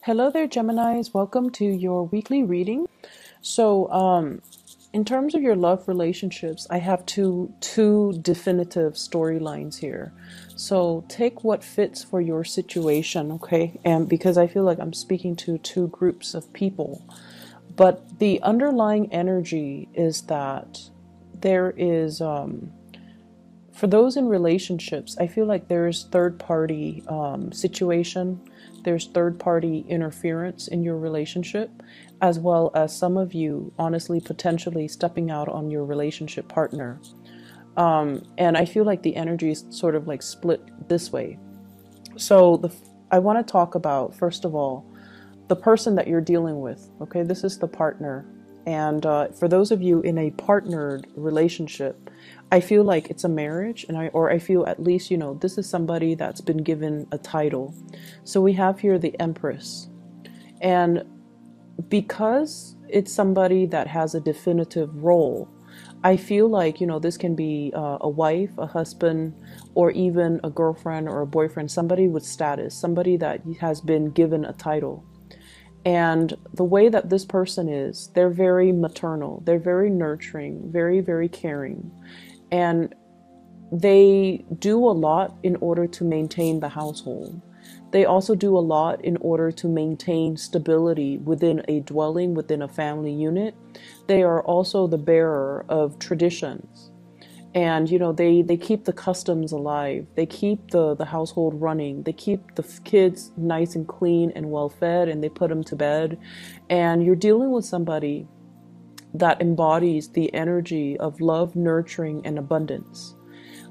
Hello there, Geminis. Welcome to your weekly reading. In terms of your love relationships, I have two definitive storylines here. So, take what fits for your situation, okay? And because I feel like I'm speaking to two groups of people, but the underlying energy is that there is for those in relationships, I feel like there's third party situation, there's third party interference in your relationship, as well as some of you honestly potentially stepping out on your relationship partner. And I feel like the energy is sort of like split this way. I want to talk about, first of all, the person that you're dealing with. Okay, this is the partner. And for those of you in a partnered relationship, I feel like it's a marriage, and I feel at least, this is somebody that's been given a title. So we have here the Empress. And because it's somebody that has a definitive role, I feel like, this can be a wife, a husband, or even a girlfriend or a boyfriend, somebody with status, somebody that has been given a title. And the way that this person is, they're very maternal, they're very nurturing, very, very caring. And they do a lot in order to maintain the household. They also do a lot in order to maintain stability within a dwelling, within a family unit. They are also the bearer of traditions. And they keep the customs alive, they keep the household running, they keep the kids nice and clean and well fed, and they put them to bed. And you're dealing with somebody that embodies the energy of love, nurturing, and abundance.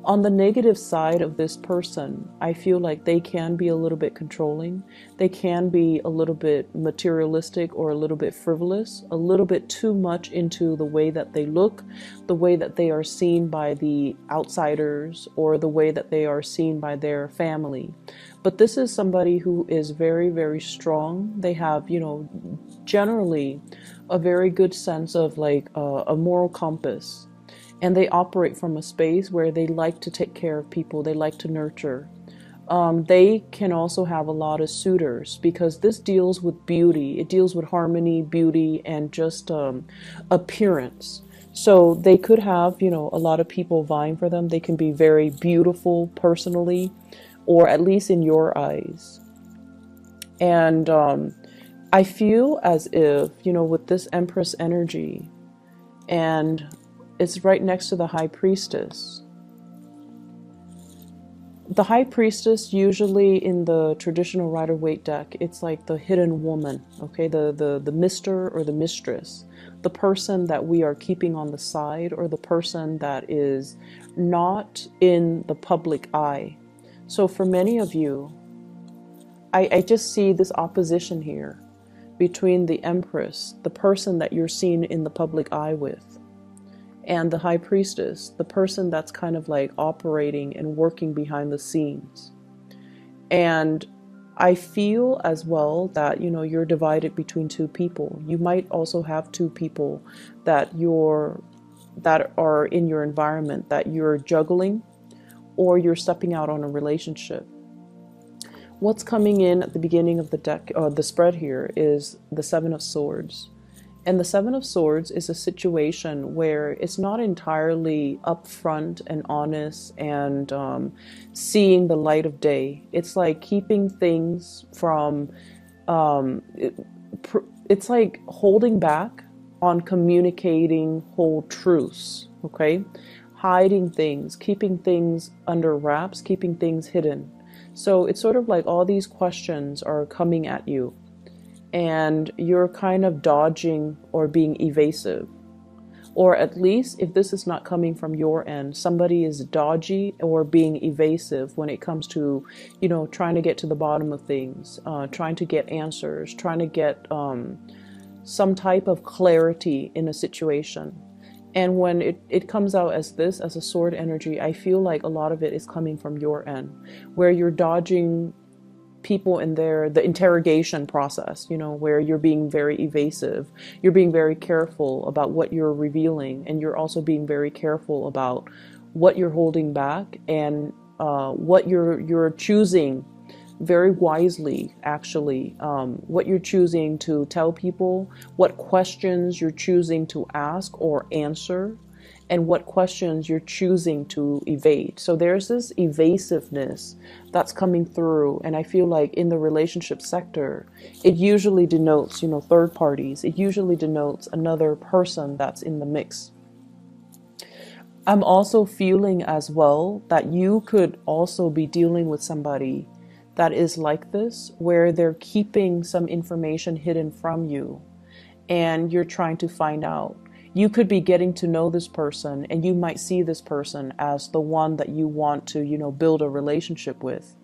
On the negative side of this person, I feel like they can be a little bit controlling. They can be a little bit materialistic or a little bit frivolous, a little bit too much into the way that they look, the way that they are seen by the outsiders, or the way that they are seen by their family. But this is somebody who is very, very strong. They have, generally a very good sense of like a moral compass. And they operate from a space where they like to take care of people, they like to nurture. They can also have a lot of suitors because this deals with beauty. It deals with harmony, beauty, and just appearance. So they could have, a lot of people vying for them. They can be very beautiful personally, or at least in your eyes. And I feel as if, with this Empress energy, and it's right next to the High Priestess. The High Priestess, usually in the traditional Rider-Waite deck, it's like the hidden woman, okay? The mister or the mistress, the person that we are keeping on the side, or the person that is not in the public eye. So for many of you, I just see this opposition here between the Empress, the person that you're seen in the public eye with, and the High Priestess, the person that's kind of like operating and working behind the scenes. And I feel as well that, you're divided between two people. You might also have two people that are in your environment that you're juggling, or you're stepping out on a relationship. What's coming in at the beginning of the deck, the spread here, is the Seven of Swords. And the Seven of Swords is a situation where it's not entirely upfront and honest and seeing the light of day. It's like keeping things from, it's like holding back on communicating whole truths, okay? Hiding things, keeping things under wraps, keeping things hidden. So it's sort of like all these questions are coming at you, and you're kind of dodging or being evasive. Or at least, if this is not coming from your end, somebody is dodgy or being evasive when it comes to, trying to get to the bottom of things, trying to get answers, trying to get some type of clarity in a situation. And when it comes out as this, as a sword energy, I feel like a lot of it is coming from your end, where you're dodging people in the interrogation process, where you're being very evasive, you're being very careful about what you're revealing, and you're also being very careful about what you're holding back, and what you're choosing very wisely, actually, what you're choosing to tell people, what questions you're choosing to ask or answer, and what questions you're choosing to evade. So there's this evasiveness that's coming through. And I feel like in the relationship sector, it usually denotes, third parties. It usually denotes another person that's in the mix. I'm also feeling as well that you could also be dealing with somebody that is like this, where they're keeping some information hidden from you and you're trying to find out. You could be getting to know this person and you might see this person as the one that you want to, build a relationship with.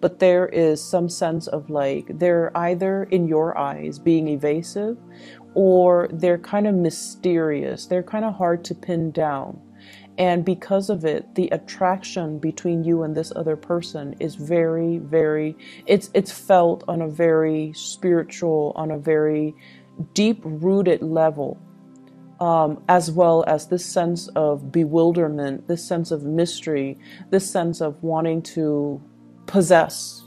But there is some sense of like, they're either in your eyes being evasive or they're kind of mysterious. They're kind of hard to pin down. And because of it, the attraction between you and this other person is very, very, it's felt on a very spiritual, on a very deep rooted level. As well as this sense of bewilderment, this sense of mystery, this sense of wanting to possess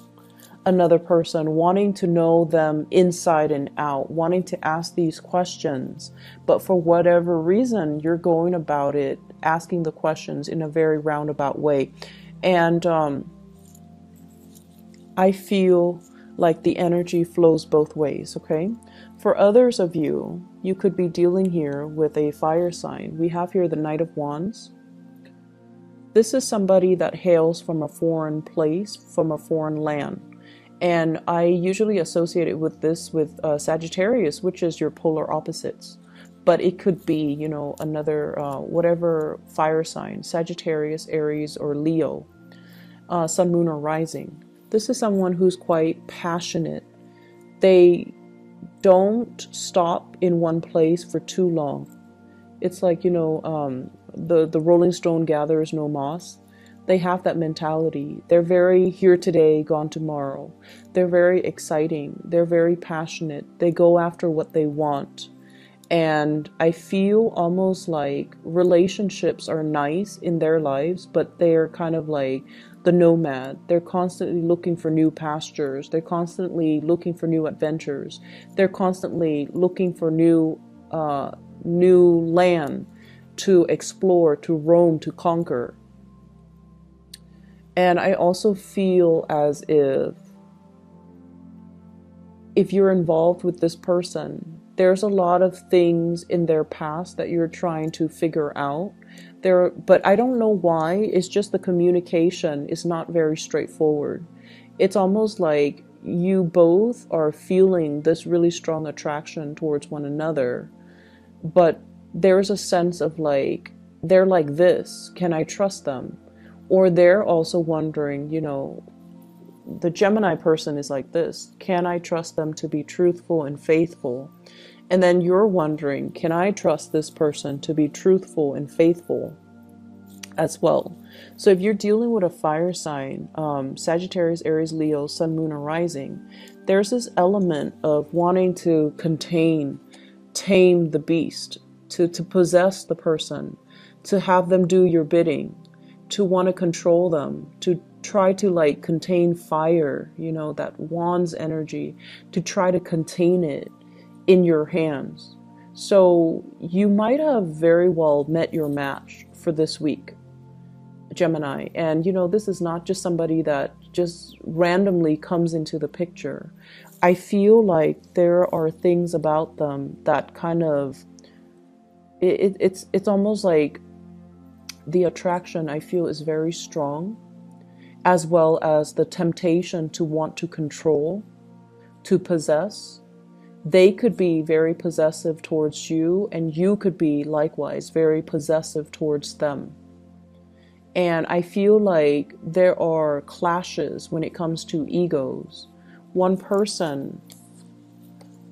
another person, wanting to know them inside and out, wanting to ask these questions. But for whatever reason, you're going about it, asking the questions in a very roundabout way. And I feel like the energy flows both ways, okay? For others of you, you could be dealing here with a fire sign. We have here the Knight of Wands. This is somebody that hails from a foreign place, from a foreign land. And I usually associate it with this with Sagittarius, which is your polar opposites. But it could be, another, whatever fire sign, Sagittarius, Aries, or Leo, Sun, Moon, or Rising. This is someone who's quite passionate. They don't stop in one place for too long. It's like, the Rolling Stone gathers no moss. They have that mentality. They're very here today, gone tomorrow. They're very exciting. They're very passionate. They go after what they want. And I feel almost like relationships are nice in their lives, but they're kind of like the nomad. They're constantly looking for new pastures. They're constantly looking for new adventures. They're constantly looking for new land to explore, to roam, to conquer. And I also feel as if you're involved with this person, there's a lot of things in their past that you're trying to figure out. But I don't know why. It's just the communication is not very straightforward. It's almost like you both are feeling this really strong attraction towards one another, but there's a sense of like, they're like this, can I trust them? Or they're also wondering, the Gemini person is like this, can I trust them to be truthful and faithful? And then you're wondering, can I trust this person to be truthful and faithful as well? So if you're dealing with a fire sign, Sagittarius, Aries, Leo, Sun, Moon, or Rising, there's this element of wanting to tame the beast, to possess the person, to have them do your bidding, to want to control them, to try to like contain fire, that wand's energy, to try to contain it in your hands. So you might have very well met your match for this week, Gemini. And this is not just somebody that just randomly comes into the picture. I feel like there are things about them that kind of, it's almost like the attraction I feel is very strong, as well as the temptation to want to control, to possess. They could be very possessive towards you, and you could be likewise very possessive towards them. And I feel like there are clashes when it comes to egos. One person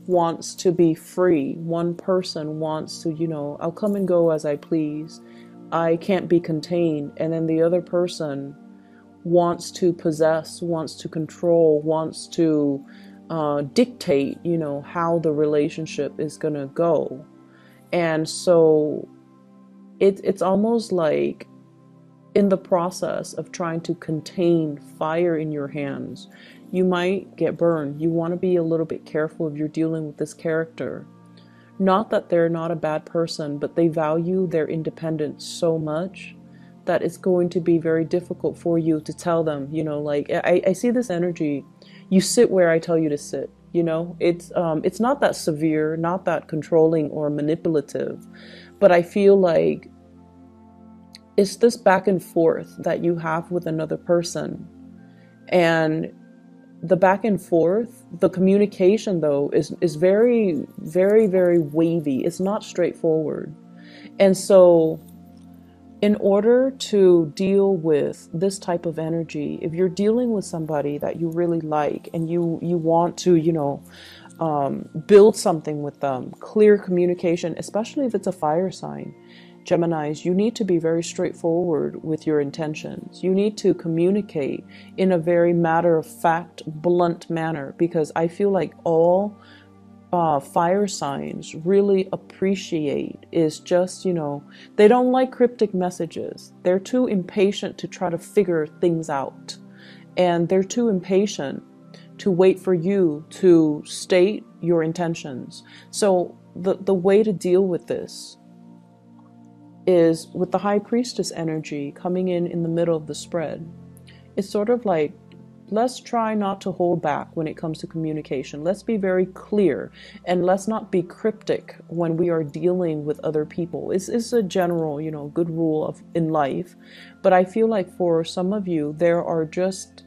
wants to be free. One person wants to, I'll come and go as I please. I can't be contained. And then the other person wants to possess, wants to control, wants to dictate, how the relationship is going to go. And so it's almost like in the process of trying to contain fire in your hands, You might get burned. You want to be a little bit careful if you're dealing with this character. Not that they're not a bad person, but they value their independence so much that it's going to be very difficult for you to tell them, you know, like I see this energy. You sit where I tell you to sit, you know. It's not that severe, not that controlling or manipulative, but I feel like it's this back and forth that you have with another person. And the back and forth, the communication though is very, very, very wavy. It's not straightforward. And so in order to deal with this type of energy, if you're dealing with somebody that you really like and you want to, you know, build something with them, clear communication, especially if it's a fire sign, Geminis, you need to be very straightforward with your intentions. You need to communicate in a very matter-of-fact, blunt manner, because I feel like all fire signs really appreciate is just, you know, they don't like cryptic messages. They're too impatient to try to figure things out. And they're too impatient to wait for you to state your intentions. So the way to deal with this is with the High Priestess energy coming in the middle of the spread. It's sort of like, let's try not to hold back when it comes to communication. Let's be very clear, and let's not be cryptic when we are dealing with other people. It's a general, you know, good rule in life. But I feel like for some of you, there are just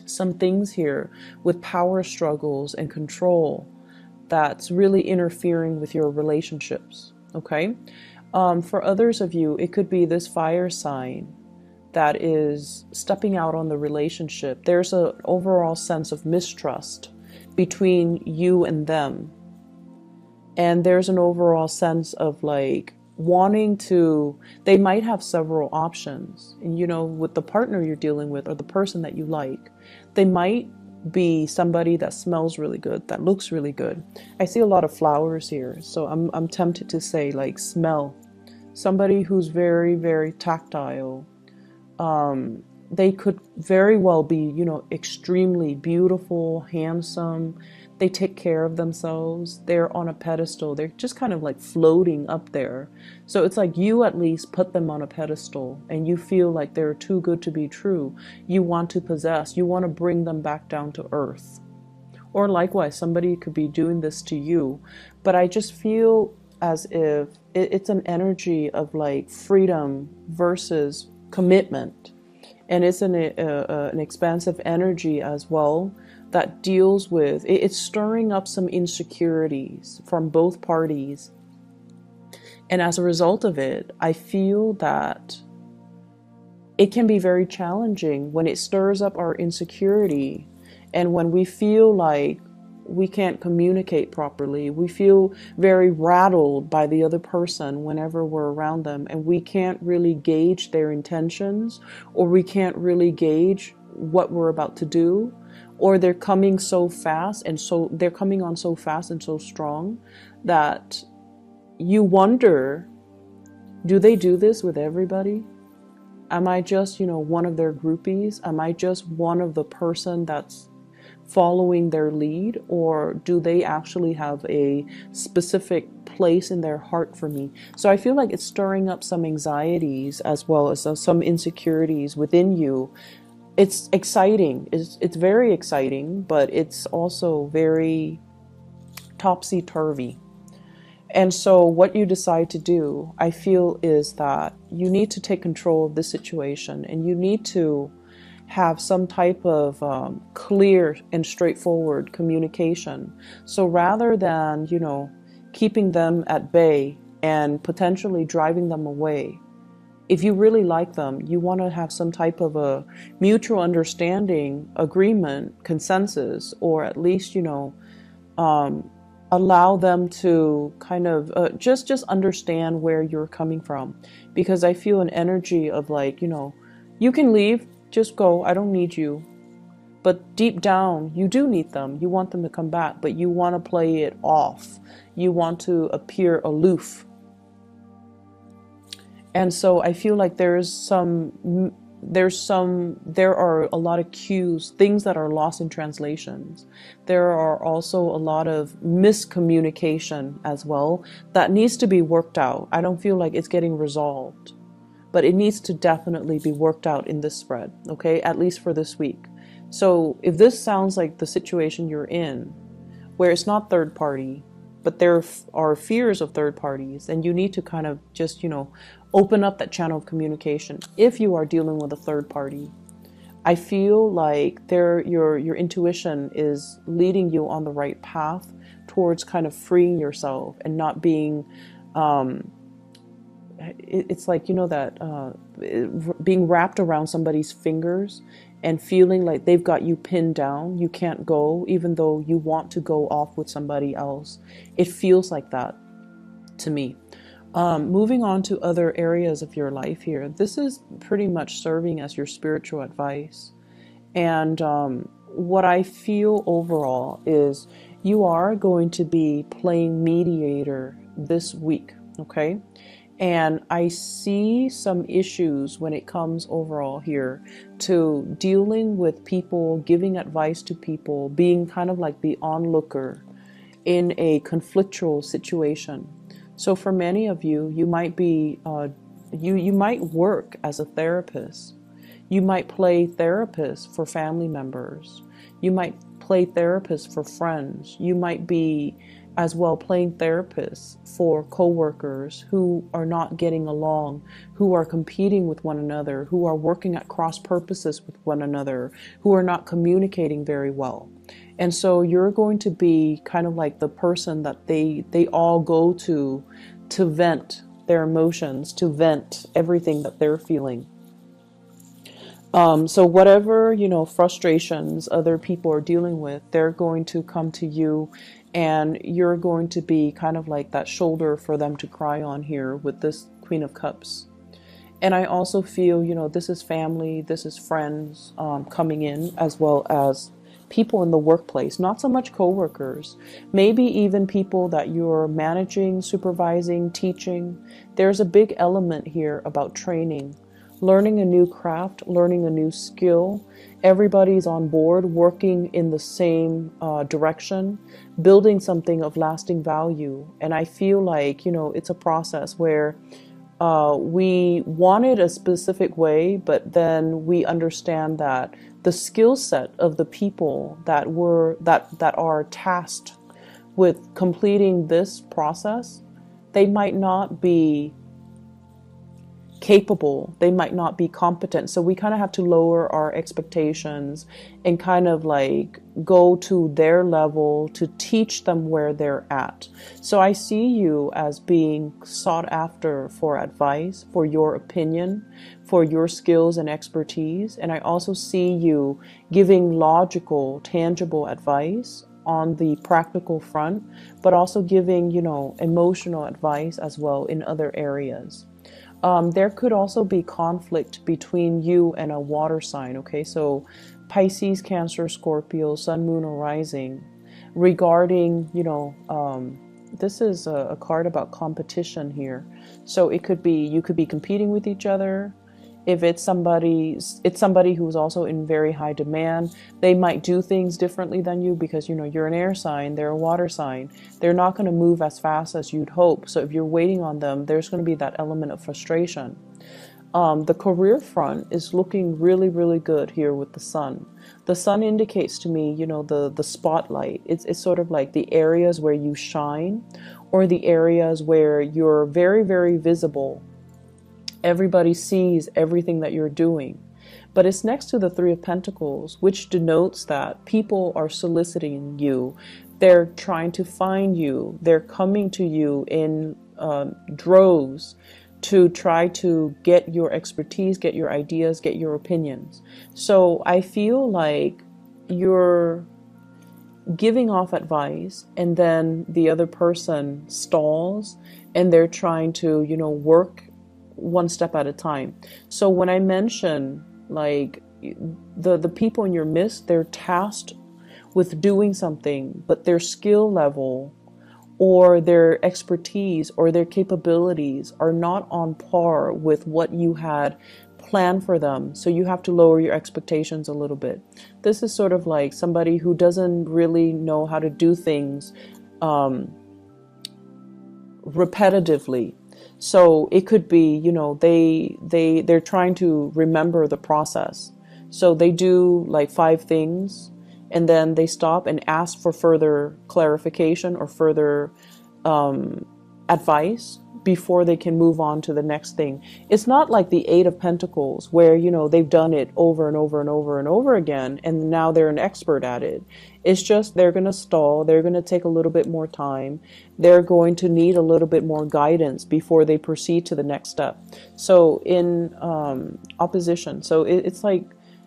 some things here with power struggles and control that's really interfering with your relationships, okay? For others of you, it could be this fire sign that is stepping out on the relationship. There's an overall sense of mistrust between you and them. And there's an overall sense of like wanting to, they might have several options. And you know, with the partner you're dealing with or the person that you like, they might be somebody that smells really good, that looks really good. I see a lot of flowers here, so I'm tempted to say like smell. Somebody who's very, very tactile. They could very well be, you know, extremely beautiful, handsome. They take care of themselves. They're on a pedestal. They're just kind of like floating up there. So it's like you at least put them on a pedestal and you feel like they're too good to be true. You want to possess. You want to bring them back down to earth. Or likewise, somebody could be doing this to you. But I just feel as if it's an energy of like freedom versus commitment. And it's an expansive energy as well that deals with, it's stirring up some insecurities from both parties. And as a result of it, I feel that it can be very challenging when it stirs up our insecurity. And when we feel like we can't communicate properly, we feel very rattled by the other person whenever we're around them, and we can't really gauge their intentions, or we can't really gauge what we're about to do, or they're coming so fast and so they're coming on so fast and so strong that you wonder, do they do this with everybody? Am I just, you know, one of their groupies? Am I just one of the person that's following their lead, or do they actually have a specific place in their heart for me? So I feel like it's stirring up some anxieties as well as some insecurities within you. It's exciting. It's very exciting, but it's also very topsy-turvy. And so what you decide to do, I feel, is that you need to take control of this situation, and you need to have some type of clear and straightforward communication. So rather than, you know, keeping them at bay and potentially driving them away, if you really like them, you want to have some type of a mutual understanding, agreement, consensus, or at least, you know, allow them to kind of just understand where you're coming from. Because I feel an energy of like, you know, you can leave, just go, I don't need you. But deep down, you do need them. You want them to come back, but you want to play it off. You want to appear aloof. And so I feel like there is some there are a lot of cues, things that are lost in translations. There are also a lot of miscommunication as well that needs to be worked out. I don't feel like it's getting resolved, but it needs to definitely be worked out in this spread, okay? At least for this week. So if this sounds like the situation you're in, where it's not third party, but there are fears of third parties, and you need to kind of just, open up that channel of communication. If you are dealing with a third party, I feel like your intuition is leading you on the right path towards kind of freeing yourself and not being, it's like, that being wrapped around somebody's fingers and feeling like they've got you pinned down. You can't go, even though you want to go off with somebody else. It feels like that to me. Moving on to other areas of your life here, this is pretty much serving as your spiritual advice. And what I feel overall is you are going to be playing mediator this week, okay? And I see some issues when it comes overall here to dealing with people, giving advice to people, being kind of like the onlooker in a conflictual situation. So for many of you, you might be, you might work as a therapist. You might play therapist for family members. You might play therapist for friends. You might be as well playing therapist for coworkers who are not getting along, who are competing with one another, who are working at cross purposes with one another, who are not communicating very well. And so you're going to be kind of like the person that they all go to vent their emotions, to vent everything that they're feeling. So whatever, frustrations other people are dealing with, they're going to come to you, and you're going to be kind of like that shoulder for them to cry on here with this Queen of Cups. And I also feel, this is family, this is friends coming in, as well as people in the workplace, not so much coworkers, maybe even people that you're managing, supervising, teaching. There's a big element here about training, learning a new craft, learning a new skill. Everybody's on board, working in the same direction, building something of lasting value. And I feel like, it's a process where we want it a specific way, but then we understand that the skill set of the people that are tasked with completing this process, they might not be capable, they might not be competent. So we kind of have to lower our expectations and kind of like go to their level to teach them where they're at. So I see you as being sought after for advice, for your opinion, for your skills and expertise. And I also see you giving logical, tangible advice on the practical front, but also giving, emotional advice as well in other areas. There could also be conflict between you and a water sign, okay? So Pisces, Cancer, Scorpio, Sun, Moon, or Rising, regarding, this is a card about competition here. So it could be, you could be competing with each other. If it's somebody who's also in very high demand, they might do things differently than you because, you're an air sign, they're a water sign. They're not going to move as fast as you'd hope. So if you're waiting on them, there's going to be that element of frustration. The career front is looking really, really good here with the sun. The sun indicates to me, the spotlight. It's sort of like the areas where you shine, or the areas where you're very, very visible. Everybody sees everything that you're doing. But it's next to the Three of Pentacles, which denotes that people are soliciting you. They're trying to find you. They're coming to you in droves to try to get your expertise, get your ideas, get your opinions. So I feel like you're giving off advice, and then the other person stalls, and they're trying to, work one step at a time. So when I mention like the people in your midst, they're tasked with doing something, but their skill level or their expertise or their capabilities are not on par with what you had plan for them. So you have to lower your expectations a little bit. This is sort of like somebody who doesn't really know how to do things repetitively. So it could be, you know, they're trying to remember the process. So they do like 5 things and then they stop and ask for further clarification or further advice before they can move on to the next thing. It's not like the 8 of Pentacles where, you know, they've done it over and over and over and over again and now they're an expert at it. It's just they're going to stall. They're going to take a little bit more time. They're going to need a little bit more guidance before they proceed to the next step. So in opposition, so it's like,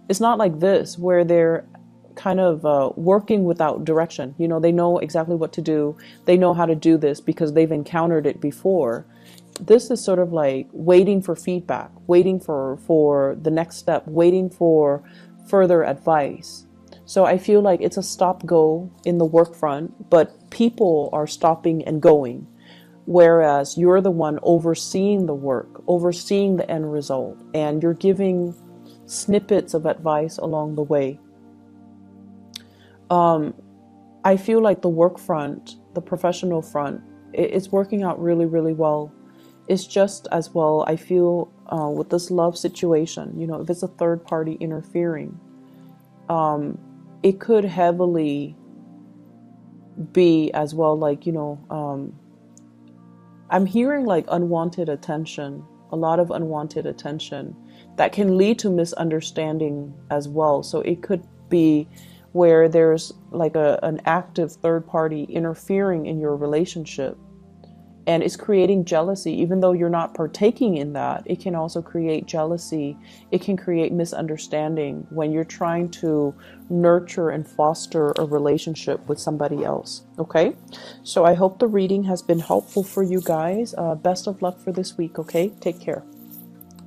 it's not like this where they're kind of working without direction. You know, they know exactly what to do. They know how to do this because they've encountered it before. This is sort of like waiting for feedback, waiting for the next step, waiting for further advice. So I feel like it's a stop-go in the work front, but people are stopping and going, whereas you're the one overseeing the work, overseeing the end result, and you're giving snippets of advice along the way. I feel like the work front, the professional front, it's working out really, really well. It's just as well, I feel, with this love situation, you know, if it's a third party interfering, it could heavily be as well, like, you know, I'm hearing like unwanted attention, a lot of unwanted attention that can lead to misunderstanding as well. So it could be where there's like an active third party interfering in your relationship and it's creating jealousy. Even though you're not partaking in that, it can also create jealousy. It can create misunderstanding when you're trying to nurture and foster a relationship with somebody else. Okay, so I hope the reading has been helpful for you guys. Best of luck for this week. Okay, take care.